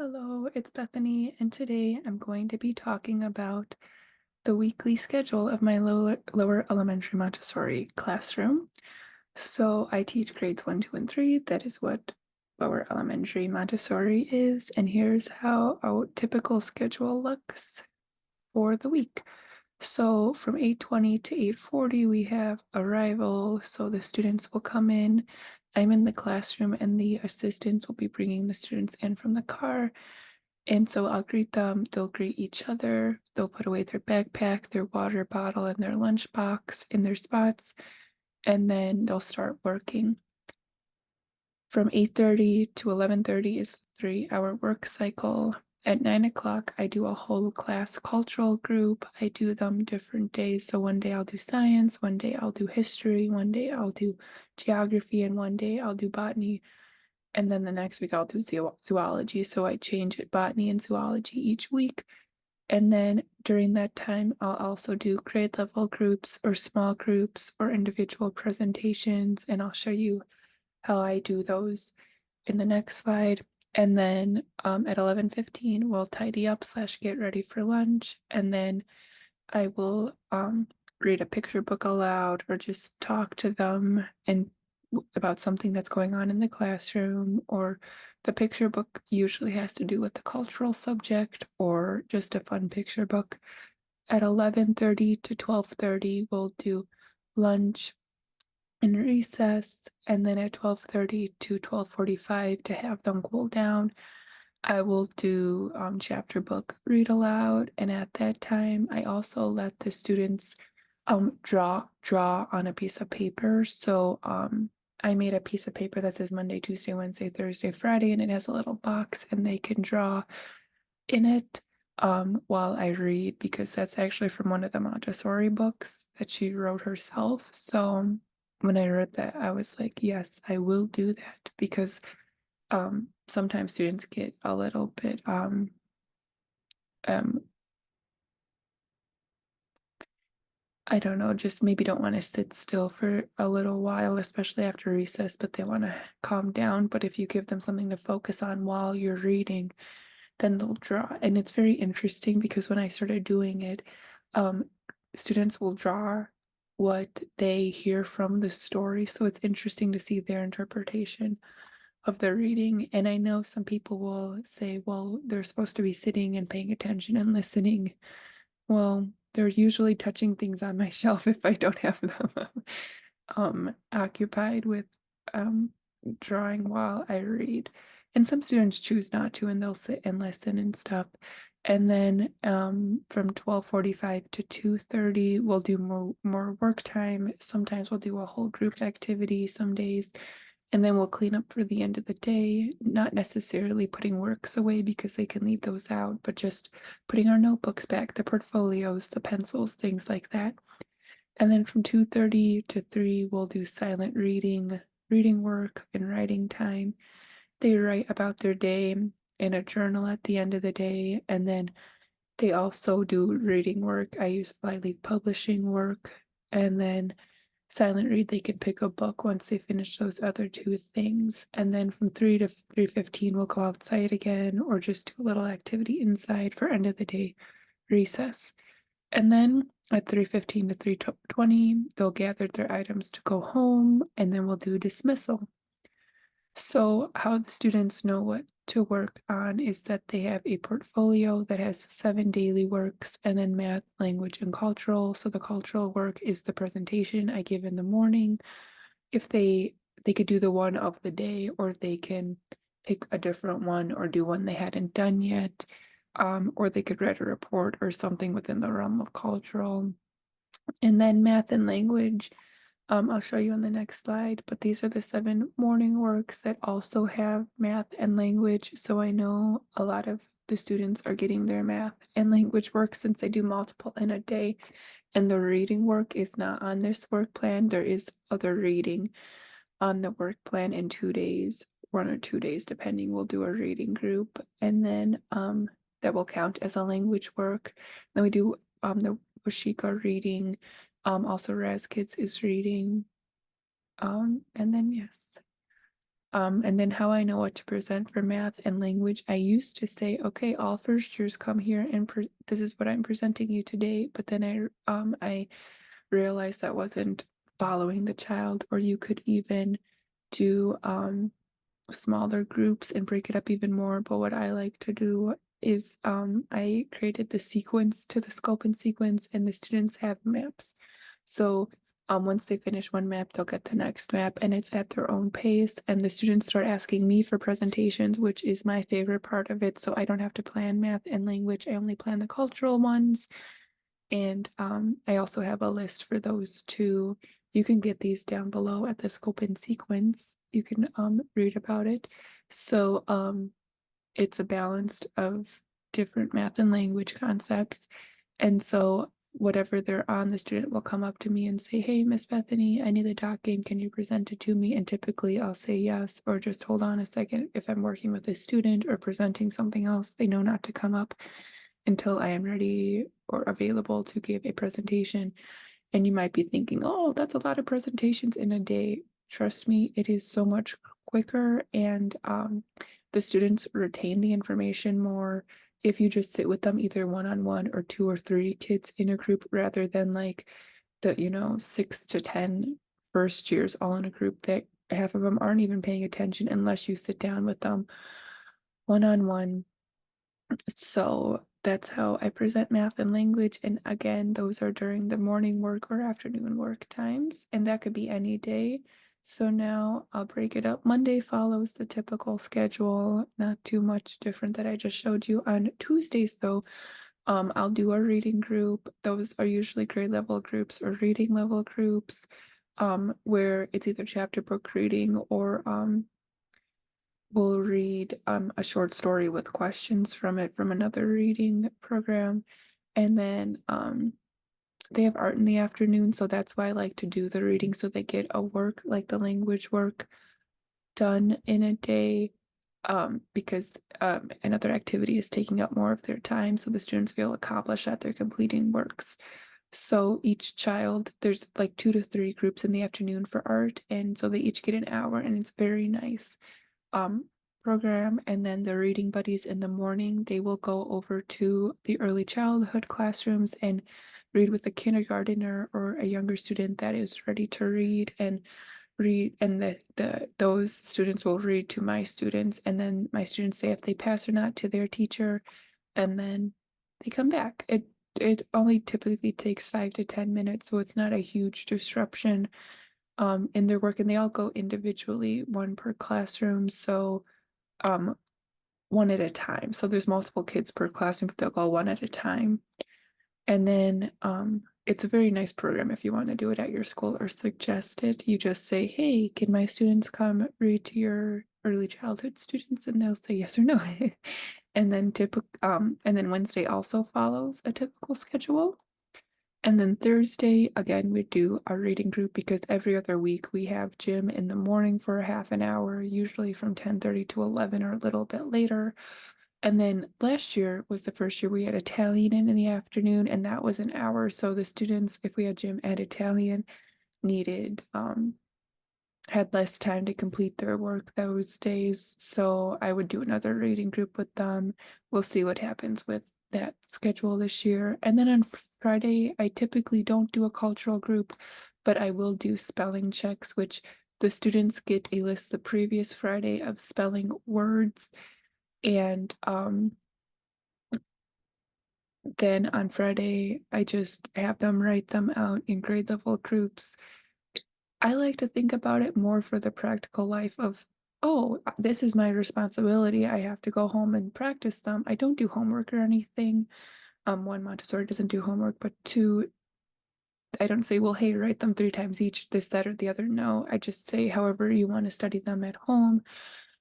Hello, it's Bethany, and today I'm going to be talking about the weekly schedule of my lower elementary Montessori classroom. So I teach grades 1, 2, and 3. That is what lower elementary Montessori is. And here's how a typical schedule looks for the week. So from 8:20 to 8:40, we have arrival. So the students will come in. I'm in the classroom, and the assistants will be bringing the students in from the car. And so I'll greet them, they'll greet each other, they'll put away their backpack, their water bottle, and their lunchbox in their spots, and then they'll start working. From 8:30 to 11:30 is a 3-hour work cycle. At 9 o'clock, I do a whole class cultural group. I do them different days. So one day I'll do science, one day I'll do history, one day I'll do geography, and one day I'll do botany. And then the next week I'll do zoology. So I change it botany and zoology each week. And then during that time, I'll also do grade level groups or small groups or individual presentations. And I'll show you how I do those in the next slide. And then at 11:15, we'll tidy up slash get ready for lunch. And then I will read a picture book aloud or just talk to them and about something that's going on in the classroom, or the picture book usually has to do with the cultural subject or just a fun picture book. At 11:30 to 12:30, we'll do lunch and recess, and then at 12:30 to 12:45 to have them cool down, I will do chapter book read aloud, and at that time, I also let the students draw on a piece of paper. So I made a piece of paper that says Monday, Tuesday, Wednesday, Thursday, Friday, and it has a little box, and they can draw in it while I read, because that's actually from one of the Montessori books that she wrote herself. So when I read that, I was like, yes, I will do that, because sometimes students get a little bit um I don't know, just maybe don't want to sit still for a little while, especially after recess, but they want to calm down. But if you give them something to focus on while you're reading, then they'll draw. And it's very interesting because when I started doing it, um, students will draw what they hear from the story. So it's interesting to see their interpretation of the reading. And I know some people will say, well, they're supposed to be sitting and paying attention and listening. Well, they're usually touching things on my shelf if I don't have them occupied with um, drawing while I read. And some students choose not to, and they'll sit and listen and stuff. And then from 12:45 to 2:30, we'll do more work time. Sometimes we'll do a whole group activity some days. And then we'll clean up for the end of the day, not necessarily putting works away because they can leave those out, but just putting our notebooks back, the portfolios, the pencils, things like that. And then from 2:30 to 3, we'll do silent reading work, and writing time. They write about their day in a journal at the end of the day, and then they also do reading work. I leave publishing work, and then silent read, they can pick a book once they finish those other two things. And then from 3 to 3:15, we'll go outside again or just do a little activity inside for end of the day recess. And then at 3:15 to 3:20, they'll gather their items to go home, and then we'll do dismissal. So how the students know what to work on is that they have a portfolio that has 7 daily works, and then math, language, and cultural. So the cultural work is the presentation I give in the morning. If they could do the one of the day, or they can pick a different one or do one they hadn't done yet, or they could write a report or something within the realm of cultural. And then math and language, I'll show you on the next slide, but these are the 7 morning works that also have math and language. So I know a lot of the students are getting their math and language work since they do multiple in a day. And the reading work is not on this work plan. There is other reading on the work plan in 2 days, 1 or 2 days, depending. We'll do a reading group, and then that will count as a language work. Then we do the Washika reading. Also Raz Kids is reading. And then yes. And then how I know what to present for math and language, I used to say, okay, all first years come here and this is what I'm presenting you today. But then I realized that wasn't following the child, or you could even do smaller groups and break it up even more. But what I like to do is I created the sequence to the scope and sequence, and the students have maps. So once they finish one map, they'll get the next map, and it's at their own pace. And the students start asking me for presentations, which is my favorite part of it. So I don't have to plan math and language. I only plan the cultural ones. And I also have a list for those two. You can get these down below at the scope and sequence. You can read about it. So it's a balance of different math and language concepts. And so whatever they're on, the student will come up to me and say, hey, Miss Bethany, I need a dot game. Can you present it to me? And typically I'll say yes, or just hold on a second. If I'm working with a student or presenting something else, they know not to come up until I am ready or available to give a presentation. And you might be thinking, oh, that's a lot of presentations in a day. Trust me, it is so much quicker, and the students retain the information more if you just sit with them either one-on-one or two or three kids in a group, rather than like the 6 to 10 first years all in a group that half of them aren't even paying attention unless you sit down with them one-on-one. So that's how I present math and language. And again, those are during the morning work or afternoon work times, and that could be any day. So now I'll break it up. Monday follows the typical schedule, not too much different that I just showed you. On Tuesdays, though, I'll do a reading group. Those are usually grade level groups or reading level groups, where it's either chapter book reading or we'll read a short story with questions from it from another reading program. And then they have art in the afternoon, so that's why I like to do the reading so they get a work, like the language work, done in a day, because another activity is taking up more of their time, so the students feel accomplished that they're completing works. So each child, there's like 2 to 3 groups in the afternoon for art, and so they each get an hour, and it's very nice um, program. And then the reading buddies in the morning, they will go over to the early childhood classrooms and read with a kindergartner or a younger student that is ready to read, and those students will read to my students, and then my students say if they pass or not to their teacher, and then they come back. It only typically takes 5 to 10 minutes, so it's not a huge disruption in their work, and they all go individually, one per classroom, so um one at a time. So there's multiple kids per classroom, but they'll go one at a time. And then it's a very nice program if you want to do it at your school or suggest it. You just say, hey, can my students come read to your early childhood students? And they'll say yes or no. And then Wednesday also follows a typical schedule. And then Thursday, again, we do a reading group because every other week we have gym in the morning for a half an hour, usually from 10:30 to 11 or a little bit later. And then last year was the first year we had Italian in the afternoon, and that was an hour. So the students, if we had gym and Italian, needed had less time to complete their work those days. So I would do another reading group with them. We'll see what happens with that schedule this year. And then on Friday, I typically don't do a cultural group, but I will do spelling checks, which the students get a list the previous Friday of spelling words. And then on Friday, I just have them write them out in grade level groups. I like to think about it more for the practical life of, oh, this is my responsibility. I have to go home and practice them. I don't do homework or anything. One, Montessori doesn't do homework, but two, I don't say, well, hey, write them 3 times each, this, that, or the other. No, I just say, however you want to study them at home,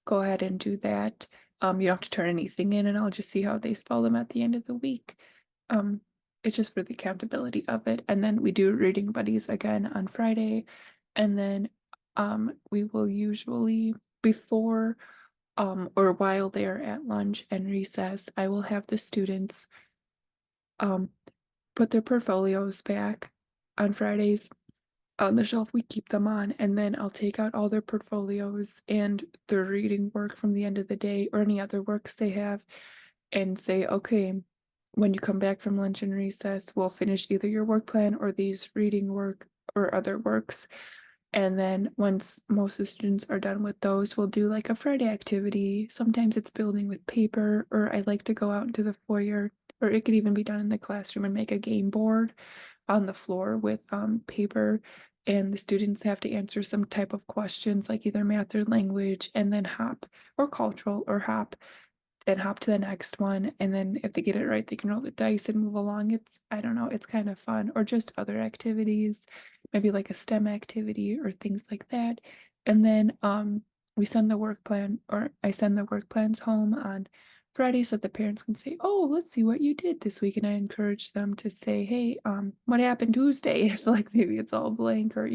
go ahead and do that. You don't have to turn anything in, and I'll just see how they spell them at the end of the week. Um, it's just for the accountability of it. And then we do reading buddies again on Friday. And then we will usually, before or while they're at lunch and recess, I will have the students um, put their portfolios back on Fridays. on the shelf we keep them on, and then I'll take out all their portfolios and their reading work from the end of the day or any other works they have and say, okay, when you come back from lunch and recess, we'll finish either your work plan or these reading work or other works. And then once most of the students are done with those, we'll do like a Friday activity. Sometimes it's building with paper, or I like to go out into the foyer, or it could even be done in the classroom and make a game board on the floor with paper. And the students have to answer some type of questions, like either math or language, and then hop or cultural or hop then hop to the next one. And then if they get it right, they can roll the dice and move along. I don't know, it's kind of fun. Or just other activities, maybe like a STEM activity or things like that. And then we send the work plan, or I send the work plans home on Friday so that the parents can say, oh, let's see what you did this week. And I encourage them to say, hey, what happened Tuesday? Like maybe it's all blank or,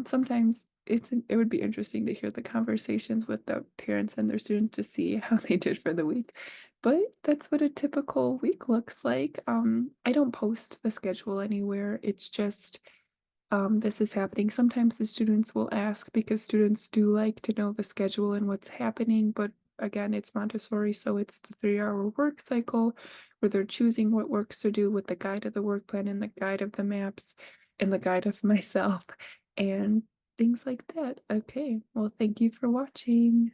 sometimes it would be interesting to hear the conversations with the parents and their students to see how they did for the week. But that's what a typical week looks like. I don't post the schedule anywhere. It's just this is happening. Sometimes the students will ask because students do like to know the schedule and what's happening. But again, it's Montessori, so it's the 3 hour work cycle where they're choosing what works to do with the guide of the work plan and the guide of the maps and the guide of myself and things like that. Okay, well, thank you for watching.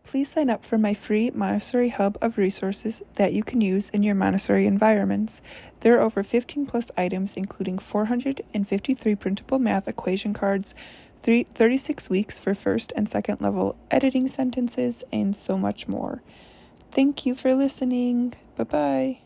Please sign up for my free Montessori hub of resources that you can use in your Montessori environments. There are over 15 plus items, including 453 printable math equation cards, 36 weeks for first and second level editing sentences, and so much more. Thank you for listening. Bye-bye.